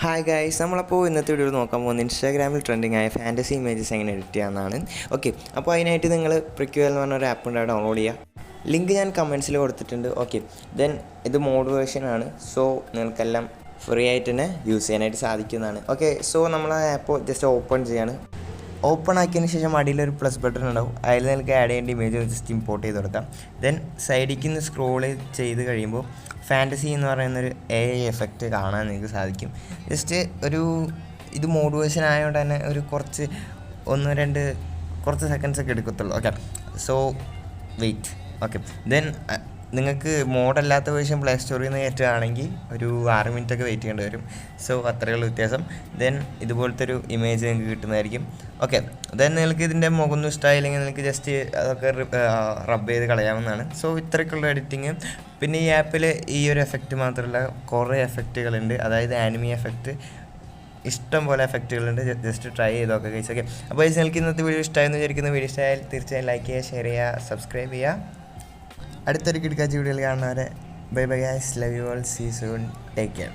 Hi guys, നമ്മളപ്പോൾ ഇന്നത്തെ video നോക്കാൻ പോകുന്നത് ഇൻസ്റ്റാഗ്രാമിൽ ട്രെൻഡിങ് ആയ ഫാൻറ്റസി ഇമേജസ് എങ്ങനെ എഡിറ്റ് ചെയ്യാമെന്നാണ്. ഓക്കെ, അപ്പോൾ അതിനായിട്ട് നിങ്ങൾ പ്രിക്യൂൽ എന്ന് പറഞ്ഞൊരു ആപ്പ് ഉണ്ട്, ഡൗൺലോഡ് ചെയ്യുക. ലിങ്ക് ഞാൻ കമൻസിൽ കൊടുത്തിട്ടുണ്ട്. ഓക്കെ, ദെൻ ഇത് മോഡ് വേർഷനാണ്. സോ നിങ്ങൾക്കെല്ലാം ഫ്രീ ആയിട്ട് തന്നെ യൂസ് ചെയ്യാനായിട്ട് സാധിക്കുന്നതാണ്. ഓക്കെ, സോ നമ്മൾ ആ ആപ്പ് ജസ്റ്റ് ഓപ്പൺ ചെയ്യാണ്. ഓപ്പൺ ആക്കിയതിന് ശേഷം അടിയിലൊരു പ്ലസ് ബട്ടൺ ഉണ്ടാവും. അതിൽ നിങ്ങൾക്ക് ആഡ് ചെയ്യേണ്ട ഇമേജ് ജസ്റ്റ് ഇമ്പോർട്ട് ചെയ്ത് കൊടുക്കാം. ദെൻ സൈഡിലേക്ക് നിന്ന് സ്ക്രോൾ ചെയ്ത് കഴിയുമ്പോൾ ഫാൻറ്റസി എന്ന് പറയുന്നൊരു AI എഫക്റ്റ് കാണാൻ നിങ്ങൾക്ക് സാധിക്കും. ജസ്റ്റ് ഇത് മോഡ് വേർഷൻ ആയതുകൊണ്ട് തന്നെ കുറച്ച് കുറച്ച് സെക്കൻഡ്സൊക്കെ എടുക്കത്തുള്ളൂ. Okay, so wait. Okay, then നിങ്ങൾക്ക് മോഡല്ലാത്ത വേർഷൻ പ്ലേ സ്റ്റോറിൽ നിന്ന് കയറ്റുകയാണെങ്കിൽ ഒരു 6 മിനിറ്റൊക്കെ വെയിറ്റ് ചെയ്യേണ്ടി വരും. സോ അത്രയുള്ള വ്യത്യാസം. ദെൻ ഇതുപോലത്തെ ഒരു ഇമേജ് നിങ്ങൾക്ക് കിട്ടുന്നതായിരിക്കും. ഓക്കെ, ദെൻ നിങ്ങൾക്ക് ഇതിൻ്റെ മുഖമൊന്നും ഇഷ്ടമായില്ലെങ്കിൽ നിങ്ങൾക്ക് ജസ്റ്റ് അതൊക്കെ റബ്ബ് ചെയ്ത് കളയാവുന്നതാണ്. So ഇത്രയ്ക്കുള്ള editing. പിന്നെ ഈ ആപ്പിൽ ഈ ഒരു എഫക്റ്റ് മാത്രമല്ല, കുറേ എഫക്റ്റുകളുണ്ട്. അതായത് ആനിമി എഫക്റ്റ്, ഇഷ്ടം പോലെ എഫക്റ്റുകളുണ്ട്. ജസ്റ്റ് ട്രൈ ചെയ്തൊക്കെ ഗൈസ്. ഓക്കെ, അപ്പോൾ നിങ്ങൾക്ക് ഇന്നത്തെ വീഡിയോ ഇഷ്ടമായെന്ന് വിചാരിക്കുന്ന വീഡിയോ ഇഷ്ടമായാൽ തീർച്ചയായും ലൈക്ക് ചെയ്യുക, ഷെയർ ചെയ്യുക, സബ്സ്ക്രൈബ് ചെയ്യുക. അടുത്തൊരു കിടക്കാച്ച വീഡിയോയിൽ കാണുന്നവരെ bye bye guys, love you all, see soon, take care.